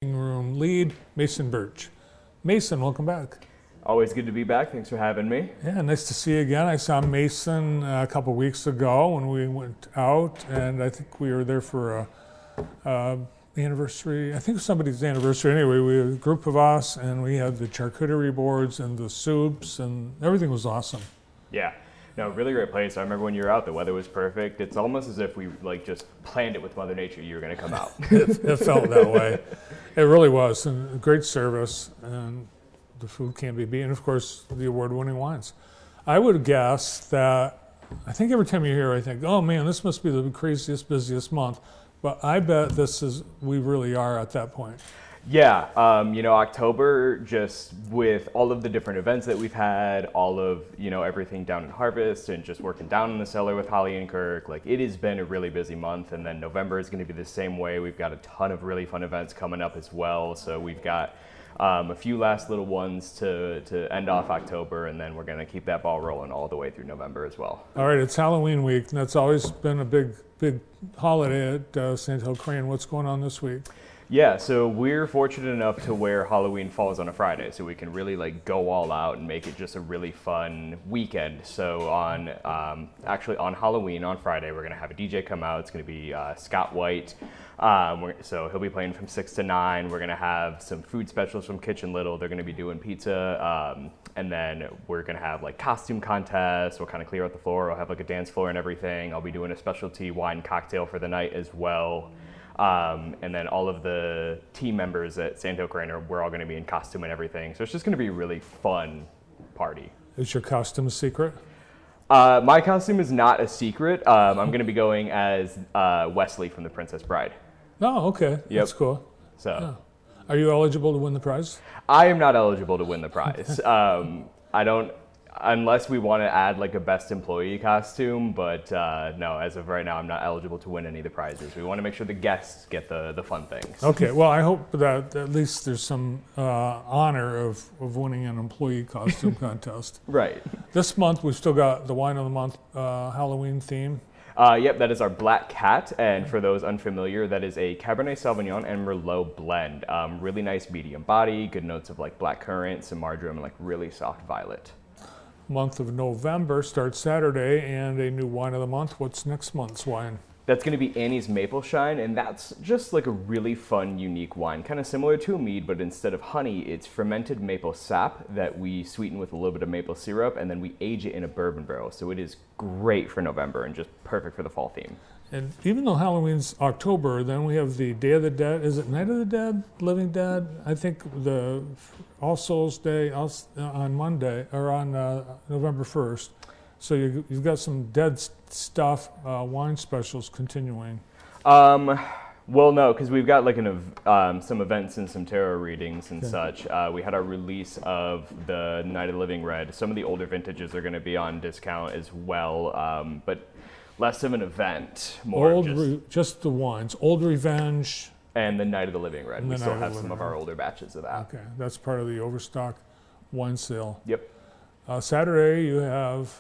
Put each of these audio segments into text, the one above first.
Room lead, Mason Birch. Mason, welcome back. Always good to be back. Thanks for having me. Yeah, nice to see you again. I saw Mason a couple weeks ago when we went out, and I think we were there for a anniversary. I think it was somebody's anniversary. Anyway, we had a group of us, and we had the charcuterie boards and the soups, and everything was awesome. Yeah, no, really great place. I remember when you were out, the weather was perfect. It's almost as if we just planned it with Mother Nature. You were going to come out. It felt that way. It really was, and great service, and the food can't be beaten. Of course, the award-winning wines. I would guess that, I think every time you're here, I think, oh man, this must be the craziest, busiest month. But I bet we really are at that point. Yeah, October, just with all of the different events that we've had, all of, everything down in Harvest and just working down in the cellar with Holly and Kirk, it has been a really busy month. And then November is going to be the same way. We've got a ton of really fun events coming up as well. So we've got a few last little ones to end off October, and then we're going to keep that ball rolling all the way through November as well. All right, it's Halloween week, and that's always been a big holiday at Sandhill Crane. What's going on this week? Yeah, so we're fortunate enough to where Halloween falls on a Friday, so we can really go all out and make it just a really fun weekend. So on Halloween, on Friday, we're going to have a DJ come out. It's going to be Scott White. So he'll be playing from 6 to 9. We're going to have some food specials from Kitchen Little. They're going to be doing pizza. And then we're going to have costume contests. We'll kind of clear out the floor. We'll have a dance floor and everything. I'll be doing a specialty wine cocktail for the night as well. And then all of the team members at Sandhill Crane, we're all going to be in costume and everything. So it's just going to be a really fun party. Is your costume a secret? My costume is not a secret. I'm going to be going as Wesley from The Princess Bride. Oh, okay. Yep. That's cool. So, yeah. Are you eligible to win the prize? I am not eligible to win the prize. I don't, unless we want to add a best employee costume, but no, as of right now, I'm not eligible to win any of the prizes. We want to make sure the guests get the fun things. Okay, well, I hope that at least there's some honor of winning an employee costume contest. Right. This month, we've still got the Wine of the Month Halloween theme. Yep, that is our Black Cat, and for those unfamiliar, that is a Cabernet Sauvignon and Merlot blend. Really nice medium body, good notes of black currant, some marjoram, and really soft violet. Month of November starts Saturday, and a new Wine of the Month. What's next month's wine? That's going to be Annie's Maple Shine, and that's just a really fun, unique wine, kind of similar to a mead, but instead of honey, it's fermented maple sap that we sweeten with a little bit of maple syrup, and then we age it in a bourbon barrel. So it is great for November and just perfect for the fall theme. And even though Halloween's October, then we have the Day of the Dead. Is it Night of the Dead? Living Dead? I think the All Souls Day on Monday, or on November 1st. So you've got some dead stuff, wine specials continuing. Well, no, because we've got some events and some tarot readings and such. We had our release of the Night of the Living Red. Some of the older vintages are going to be on discount as well, but less of an event, more just the wines. Old Revenge. And the Night of the Living Red. We still have some of our older batches of that. Okay, that's part of the Overstock wine sale. Yep. Saturday you have,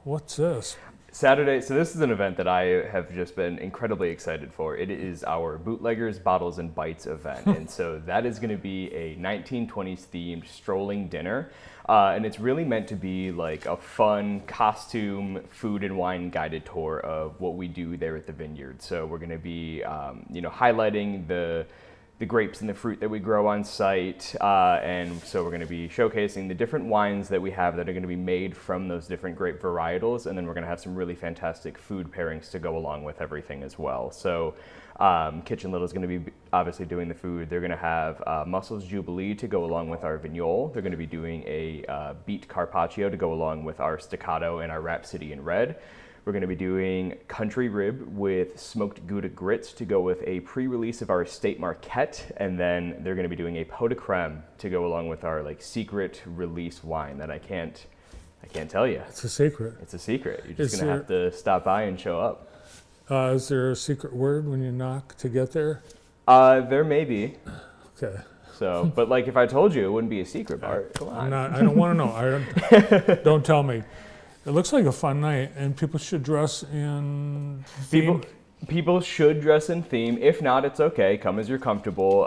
what's this? Saturday, so this is an event that I have just been incredibly excited for. It is our Bootleggers, Bottles, and Bites event. And so that is going to be a 1920s themed strolling dinner. And it's really meant to be a fun costume, food, and wine guided tour of what we do there at the Vineyards. So we're going to be, highlighting the grapes and the fruit that we grow on site. And so we're going to be showcasing the different wines that we have that are going to be made from those different grape varietals. And then we're going to have some really fantastic food pairings to go along with everything as well. So Kitchen Little is going to be obviously doing the food. They're going to have Mussels Jubilee to go along with our Vignole. They're going to be doing a beet Carpaccio to go along with our Staccato and our Rhapsody in Red. We're going to be doing country rib with smoked Gouda grits to go with a pre-release of our Estate Marquette, and then they're going to be doing a pot de creme to go along with our secret release wine that I can't tell you. It's a secret. It's a secret. You're just going to have to stop by and show up. Is there a secret word when you knock to get there? There may be. Okay. So, but if I told you, it wouldn't be a secret, Bart. Come on. I don't want to know. Don't tell me. It looks like a fun night, and people should dress in People should dress in theme. If not, it's okay. Come as you're comfortable.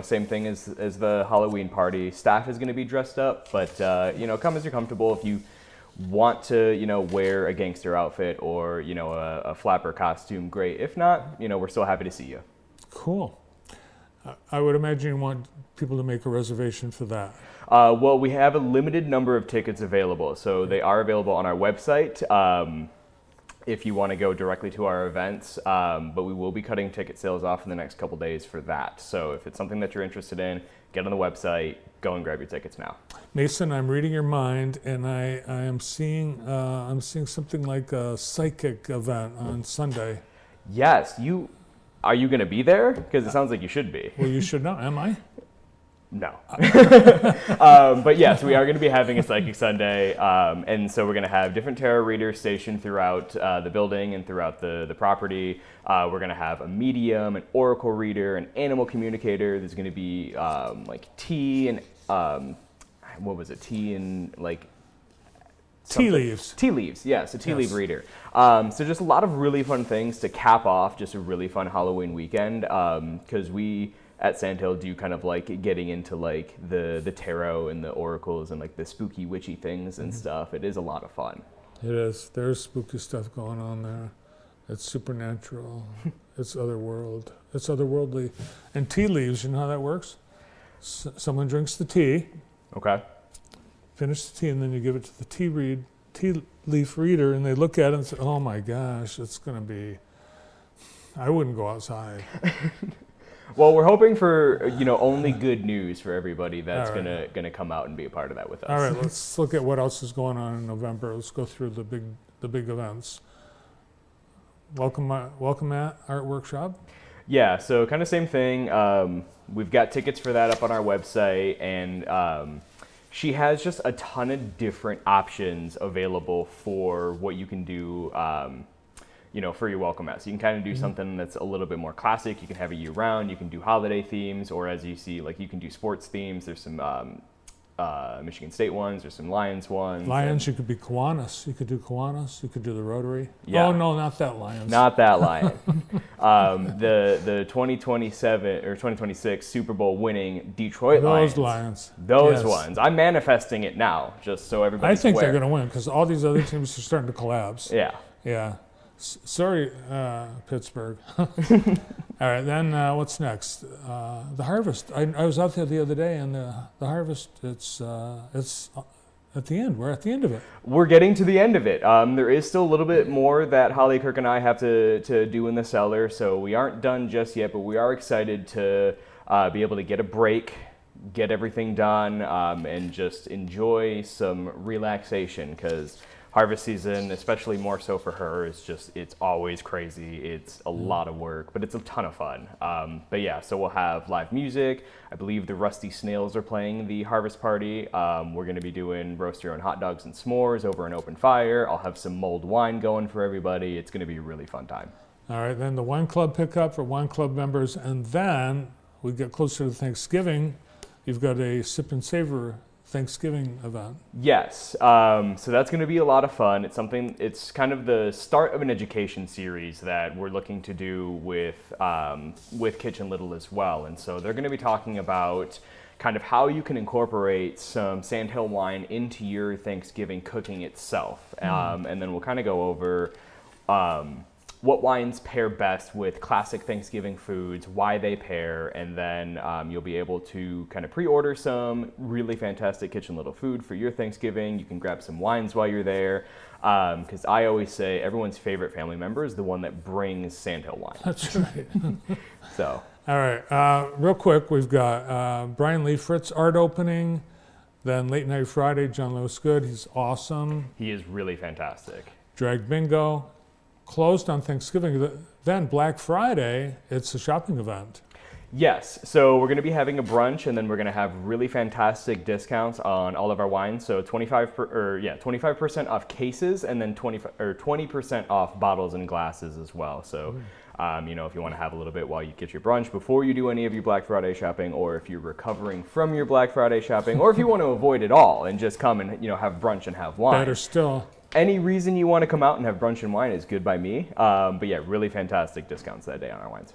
Same thing as the Halloween party. Staff is going to be dressed up, but come as you're comfortable. If you want to, wear a gangster outfit or a flapper costume, great. If not, we're still happy to see you. Cool. I would imagine you want people to make a reservation for that. Well, we have a limited number of tickets available, so they are available on our website. If you want to go directly to our events, but we will be cutting ticket sales off in the next couple days for that. So if it's something that you're interested in, get on the website, go and grab your tickets now. Mason, I'm reading your mind, and I am seeing something like a psychic event on Sunday. Yes, are you going to be there? Because it sounds like you should be. Well, you should know. Am I? No. But yes, we are going to be having a Psychic Sunday. And so we're going to have different tarot readers stationed throughout the building and throughout the property. We're going to have a medium, an oracle reader, an animal communicator. There's going to be tea and, Tea and like... Tea leaves. Tea leaves, yes, a tea leaf reader. So just a lot of really fun things to cap off just a really fun Halloween weekend. Because we... at Sandhill do kind of like getting into like the tarot and the oracles and like the spooky witchy things and stuff. It is a lot of fun. It is. There's spooky stuff going on there. It's supernatural. It's otherworld. It's otherworldly. And tea leaves, you know how that works? Someone drinks the tea. Okay. Finish the tea, and then you give it to the tea leaf reader, and they look at it and say, "Oh my gosh, it's going to be." I wouldn't go outside. Well, we're hoping for only good news for everybody that's gonna come out and be a part of that with us. All right, let's look at what else is going on in November. Let's go through the big events. Welcome Matt Art Workshop. Yeah, so kind of same thing. We've got tickets for that up on our website, and she has just a ton of different options available for what you can do. For your welcome mat. So you can kind of do something that's a little bit more classic. You can have it year round. You can do holiday themes, or as you see, like you can do sports themes. There's some Michigan State ones. There's some Lions ones. Lions, you could be Kiwanis. You could do Kiwanis. You could do the Rotary. Yeah. Oh, no, not that Lions. Not that Lion. The 2027 or 2026 Super Bowl winning Detroit Lions. Those Lions. Those ones. I'm manifesting it now, just so everybody's I think aware. they're going to win because all these other teams are starting to collapse. Yeah. Yeah. Sorry, Pittsburgh. All right, then what's next? The harvest. I was out there the other day, and the harvest. It's at the end. We're at the end of it. We're getting to the end of it. There is still a little bit more that Holly, Kirk, and I have to do in the cellar, so we aren't done just yet. But we are excited to be able to get a break, get everything done, and just enjoy some relaxation because. Harvest season, especially more so for her, it's always crazy. It's a lot of work, but it's a ton of fun. But yeah, so we'll have live music. I believe the Rusty Snails are playing the harvest party. We're going to be doing roast your own hot dogs and s'mores over an open fire. I'll have some mulled wine going for everybody. It's going to be a really fun time. All right, then the wine club pickup for wine club members, and then we get closer to Thanksgiving. You've got a sip and savor Thanksgiving event. Yes, so that's going to be a lot of fun. It's kind of the start of an education series that we're looking to do with Kitchen Little as well. And so they're going to be talking about kind of how you can incorporate some Sandhill wine into your Thanksgiving cooking itself. And then we'll kind of go over what wines pair best with classic Thanksgiving foods, why they pair, and then you'll be able to kind of pre-order some really fantastic Kitchen Little food for your Thanksgiving. You can grab some wines while you're there, because I always say everyone's favorite family member is the one that brings Sandhill wine. That's right. So. All right, real quick, we've got Brian Lee Fritz art opening, then Late Night Friday, John Lewis Good, he's awesome. He is really fantastic. Drag Bingo. Closed on Thanksgiving. Then Black Friday, it's a shopping event. Yes, so we're going to be having a brunch, and then we're going to have really fantastic discounts on all of our wines. So 25% off cases, and then 20% off bottles and glasses as well. So, if you want to have a little bit while you get your brunch before you do any of your Black Friday shopping, or if you're recovering from your Black Friday shopping, or if you want to avoid it all and just come and have brunch and have wine. Better still. any reason you want to come out and have brunch and wine is good by me. But yeah, really fantastic discounts that day on our wines.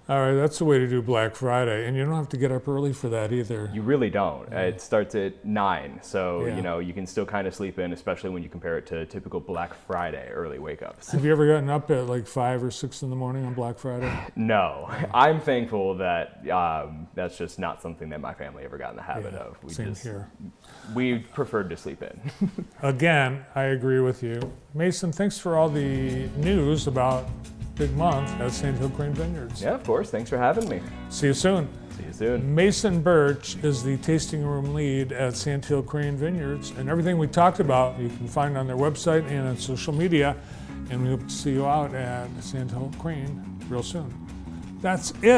All right, that's the way to do Black Friday, and you don't have to get up early for that either. You really don't. It starts at 9, so Yeah. you can still kind of sleep in, especially when you compare it to typical Black Friday early wake-ups. Have you ever gotten up at like 5 or 6 in the morning on Black Friday? No, I'm thankful that that's just not something that my family ever got in the habit Yeah, of. same here. We preferred to sleep in. Again, I agree with you. Mason, thanks for all the news about Big Month at Sandhill Crane Vineyards. Yeah, of course. Thanks for having me. See you soon. See you soon. Mason Birch is the tasting room lead at Sandhill Crane Vineyards, and everything we talked about you can find on their website and on social media, and we hope to see you out at Sandhill Crane real soon. That's it.